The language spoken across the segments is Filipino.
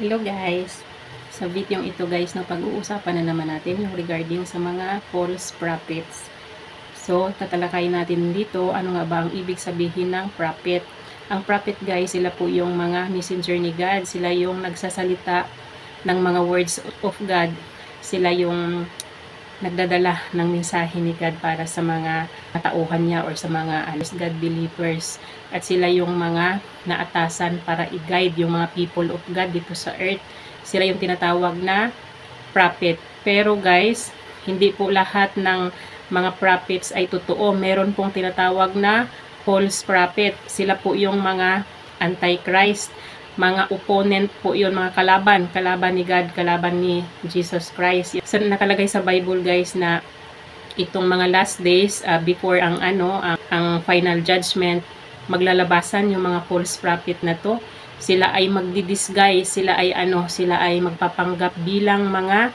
Hello guys! Sa video ito guys, no, pag-uusapan na naman natin yung regarding sa mga false prophets. So, tatalakayin natin dito, ano nga ba ang ibig sabihin ng prophet. Ang prophet guys, sila po yung mga messenger ni God. Sila yung nagsasalita ng mga words of God. Sila yung nagdadala ng mensahe ni God para sa mga tauhan niya or sa mga God believers. At sila yung mga naatasan para i-guide yung mga people of God dito sa earth. Sila yung tinatawag na prophet. Pero guys, hindi po lahat ng mga prophets ay totoo. Meron pong tinatawag na false prophet. Sila po yung mga antichrist. Mga opponent po yun, mga kalaban ni God, kalaban ni Jesus Christ. So, nakalagay sa Bible guys na itong mga last days before ang final judgment, maglalabasan yung mga false prophet na to. Sila ay magdi-disguise, sila ay magpapanggap bilang mga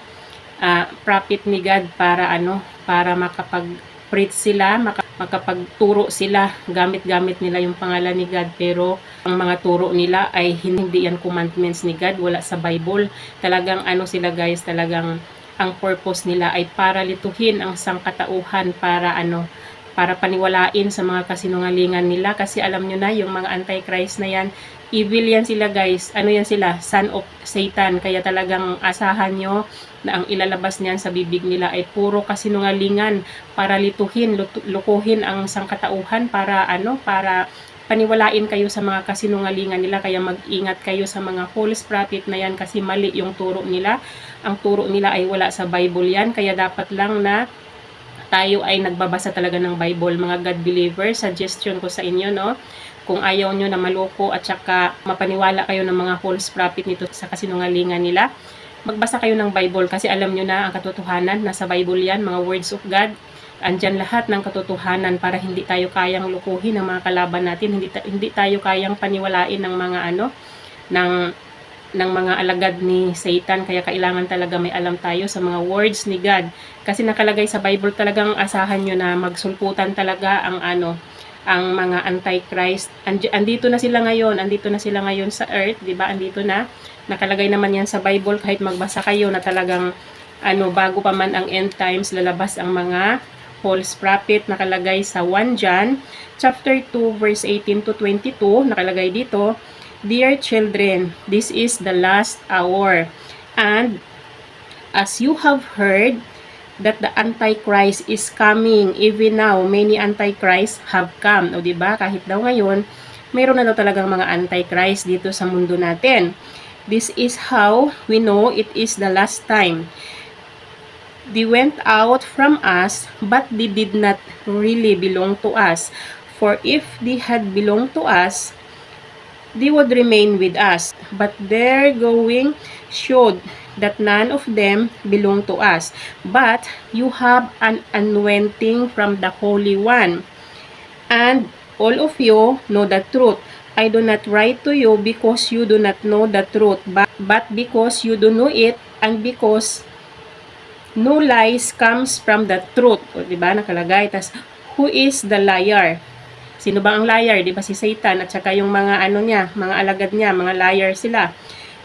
prophet ni God para makapag-preach sila, makapagturo sila, gamit nila yung pangalan ni God, pero ang mga turo nila ay hindi yan commandments ni God, wala sa Bible. Talagang sila guys, talagang ang purpose nila ay para lituhin ang sangkatauhan, para paniwalain sa mga kasinungalingan nila, kasi alam nyo na yung mga antichrist na yan, evil yan sila guys, yan sila, son of Satan, kaya talagang asahan nyo na ang ilalabas niyan sa bibig nila ay puro kasinungalingan para lituhin, lukuhin ang sangkatauhan, para paniwalain kayo sa mga kasinungalingan nila. Kaya mag-ingat kayo sa mga false prophet na yan, kasi mali yung turo nila. Ang turo nila ay wala sa Bible yan, kaya dapat lang na tayo ay nagbabasa talaga ng Bible, mga God believers. Suggestion ko sa inyo, no, kung ayaw nyo na maloko at saka mapaniwala kayo ng mga false prophet nito sa kasinungalingan nila, magbasa kayo ng Bible, kasi alam nyo na ang katotohanan, nasa Bible yan, mga words of God. Andyan lahat ng katotohanan, para hindi tayo kayang lukuhin ng mga kalaban natin, hindi tayo kayang paniwalain ng mga ng mga alagad ni Satan. Kaya kailangan talaga may alam tayo sa mga words ni God, kasi nakalagay sa Bible, talagang asahan nyo na magsulputan talaga ang mga antichrist. Andito na sila ngayon sa earth, 'di ba? Andito na, nakalagay naman yan sa Bible, kahit magbasa kayo na talagang bago pa man ang end times, lalabas ang mga false prophet. Nakalagay sa 1 John chapter 2 verse 18 to 22, nakalagay dito, "Dear children, this is the last hour, and as you have heard that the Antichrist is coming, even now many Antichrist have come." O diba, kahit daw ngayon mayroon na daw talagang mga Antichrist dito sa mundo natin. "This is how we know it is the last time. They went out from us, but they did not really belong to us. For if they had belonged to us, they would remain with us. But their going showed that none of them belong to us. But you have an anointing from the Holy One, and all of you know the truth. I do not write to you because you do not know the truth, but because you do know it, and because no lies comes from the truth." O, diba, nakalagay. Tas, who is the liar? Sino ba ang liar? Diba, si Satan at saka yung mga mga alagad niya, mga liar sila.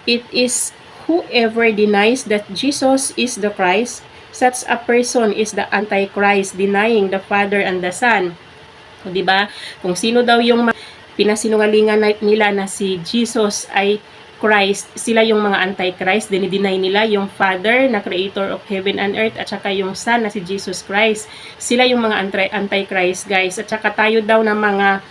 "It is whoever denies that Jesus is the Christ, such a person is the Antichrist, denying the Father and the Son." O, diba, kung sino daw yung pinasinungalingan nila na si Jesus ay Christ, sila yung mga Antichrist. Dinideny nila yung Father na creator of heaven and earth, at saka yung Son na si Jesus Christ. Sila yung mga Antichrist guys. At saka tayo daw na mga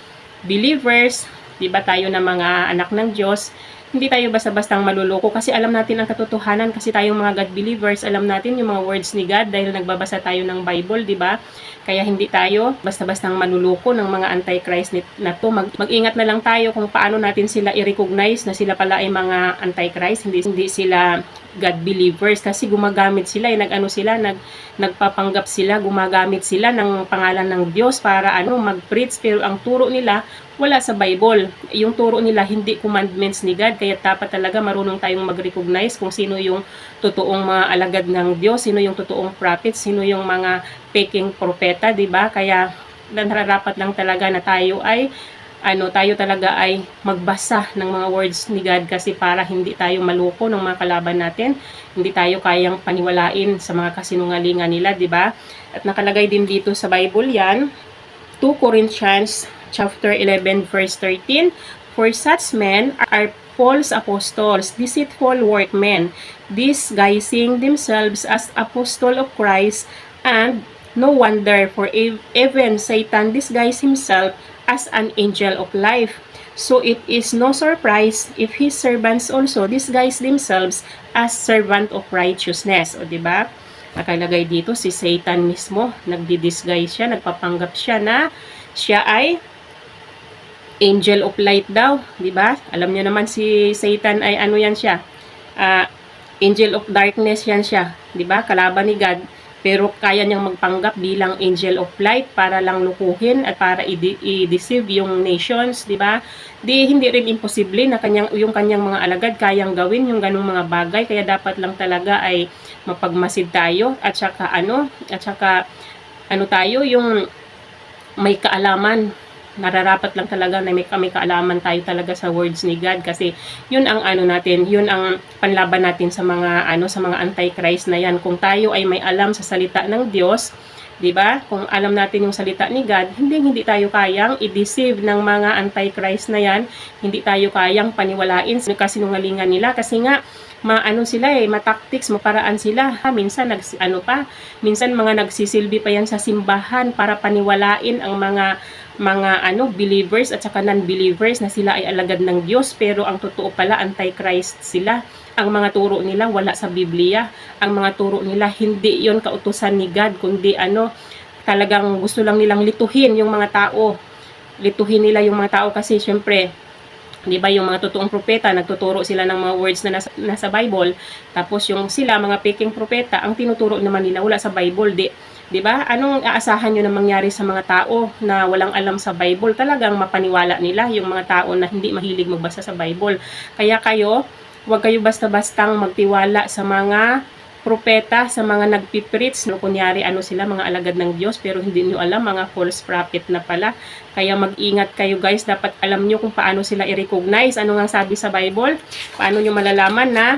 believers, diba, tayo na mga anak ng Diyos, hindi tayo basta-bastang maluloko, kasi alam natin ang katotohanan, kasi tayong mga God believers, alam natin yung mga words ni God dahil nagbabasa tayo ng Bible, diba? Kaya hindi tayo basta-bastang manuloko ng mga Antichrist na to. Mag-ingat na lang tayo kung paano natin sila i-recognize na sila pala ay mga Antichrist, hindi sila God believers, kasi gumagamit sila, nagpapanggap sila, gumagamit sila ng pangalan ng Diyos para mag-preach, pero ang turo nila wala sa Bible. Yung turo nila hindi commandments ni God, kaya dapat talaga marunong tayong mag-recognize kung sino yung totoong mga alagad ng Diyos, sino yung totoong prophet, sino yung mga peking propeta, 'di ba? Kaya nararapat lang talaga na tayo ay tayo talaga ay magbasa ng mga words ni God, kasi para hindi tayo maloko ng mga kalaban natin, hindi tayo kayang paniwalain sa mga kasinungalingan nila, di ba? At nakalagay din dito sa Bible yan, 2 Corinthians chapter 11 verse 13, for such men are false apostles, deceitful workmen, disguising themselves as apostle of Christ, and no wonder, for even Satan disguised himself as an angel of life. So it is no surprise if his servants also disguise themselves as servant of righteousness. O diba? Nakalagay dito si Satan mismo, nagdi-disguise siya, nagpapanggap siya na siya ay angel of light daw, di ba? Alam niyo naman si Satan ay ano yan siya? Angel of darkness yan siya, di ba? Kalaban ni God, pero kaya niyang magpanggap bilang angel of light para lang lukuhin at para i-deceive yung nations, di ba? Hindi rin imposible na yung kanyang mga alagad kayang gawin yung ganung mga bagay, kaya dapat lang talaga ay mapagmasid tayo at saka tayo yung may kaalaman. Nararapat lang talaga na may kaalaman tayo talaga sa words ni God, kasi yun ang natin, yun ang panlaban natin sa mga sa mga antichrist na yan. Kung tayo ay may alam sa salita ng Diyos, 'di ba? Kung alam natin yung salita ni God, hindi tayo kayang i-deceive ng mga antichrist na yan. Hindi tayo kayang paniwalain sa kasinungalingan nila, kasi nga sila ma-tactics, maparaan sila. Minsan minsan mga nagsisilbi pa yan sa simbahan para paniwalain ang mga believers at saka non-believers na sila ay alagad ng Diyos, pero ang totoo pala antichrist sila. Ang mga turo nila wala sa Biblia. Ang mga turo nila hindi yon kautusan ni God, kundi talagang gusto lang nilang lituhin yung mga tao. Lituhin nila yung mga tao, kasi syempre, di ba, yung mga totoong propeta nagtuturo sila ng mga words na nasa Bible, tapos yung mga peking propeta, ang tinuturo naman nila wala sa Bible. Di ba? Anong aasahan nyo na mangyari sa mga tao na walang alam sa Bible? Talagang mapaniwala nila yung mga tao na hindi mahilig magbasa sa Bible. Kaya huwag kayo basta-bastang magtiwala sa mga propeta, sa mga nagpipreach, kunyari sila, mga alagad ng Diyos, pero hindi nyo alam, mga false prophet na pala. Kaya mag-ingat kayo guys, dapat alam nyo kung paano sila i-recognize. Ano nga sabi sa Bible? Paano nyo malalaman na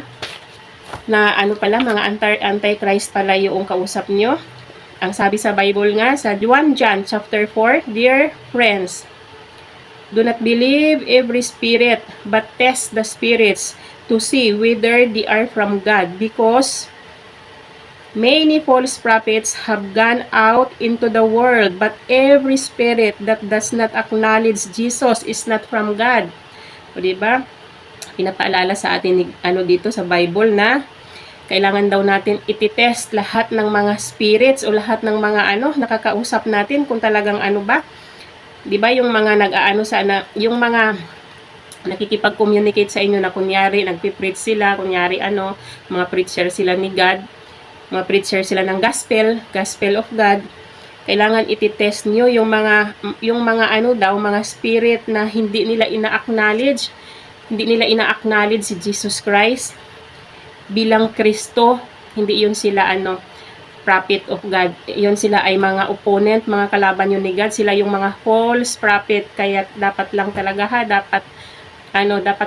pala, mga antichrist pala yung kausap nyo? Ang sabi sa Bible nga, sa 1 John chapter 4, dear friends, do not believe every spirit, but test the spirits to see whether they are from God, because many false prophets have gone out into the world, but every spirit that does not acknowledge Jesus is not from God. O diba? Pinapaalala sa atin dito sa Bible na kailangan daw natin ititest lahat ng mga spirits o lahat ng mga nakakausap natin kung talagang ba. 'Di ba yung mga yung mga nakikipag-communicate sa inyo na kunyari nagpi-preach sila, kunyari mga preacher sila ni God, mga preacher sila ng gospel of God. Kailangan ititest niyo yung mga mga spirit na hindi nila ina-acknowledge si Jesus Christ bilang Kristo. Hindi yun sila prophet of God. Yun sila ay mga opponent, mga kalaban yun ni God. Sila yung mga false prophet. Kaya dapat lang talaga dapat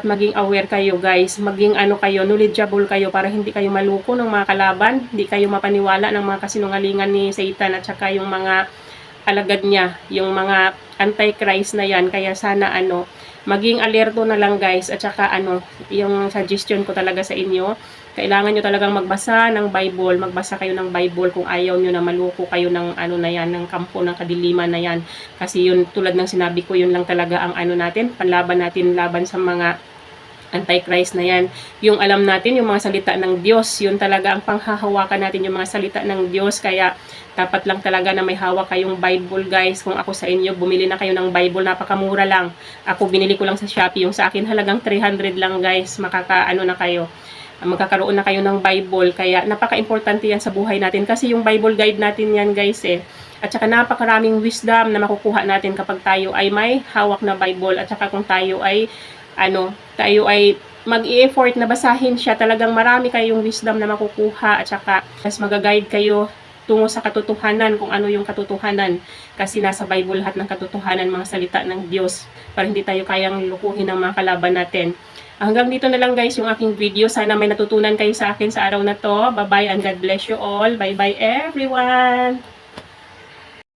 maging aware kayo guys. Maging kayo, knowledgeable kayo para hindi kayo maluko ng mga kalaban. Hindi kayo mapaniwala ng mga kasinungalingan ni Satan at saka yung mga alagad niya, yung mga antichrist na yan. Kaya sana maging alerto na lang guys. At saka yung suggestion ko talaga sa inyo, kailangan nyo talagang magbasa ng Bible. Magbasa kayo ng Bible kung ayaw nyo na maluko kayo ng na yan, ng kampo ng kadiliman na yan. Kasi yun, tulad ng sinabi ko, yun lang talaga ang natin, panlaban natin laban sa mga antichrist na yan. Yung alam natin, yung mga salita ng Diyos, yun talaga ang panghahawakan natin, yung mga salita ng Diyos. Kaya dapat lang talaga na may hawak kayong Bible guys. Kung ako sa inyo, bumili na kayo ng Bible, napakamura lang. Ako binili ko lang sa Shopee, yung sa akin halagang 300 lang guys. Na kayo, magkakaroon na kayo ng Bible. Kaya napaka-importante yan sa buhay natin, kasi yung Bible guide natin yan guys At saka napakaraming wisdom na makukuha natin kapag tayo ay may hawak na Bible. At saka kung tayo ay mag-i-effort na basahin siya, talagang marami kayong wisdom na makukuha. At saka mas mag-guide kayo tungo sa katotohanan, kung ano yung katotohanan. Kasi nasa Bible lahat ng katotohanan, mga salita ng Diyos, para hindi tayo kayang lukuhin ng mga kalaban natin. Hanggang dito na lang guys yung aking video. Sana may natutunan kayo sa akin sa araw na to. Bye-bye and God bless you all. Bye-bye everyone!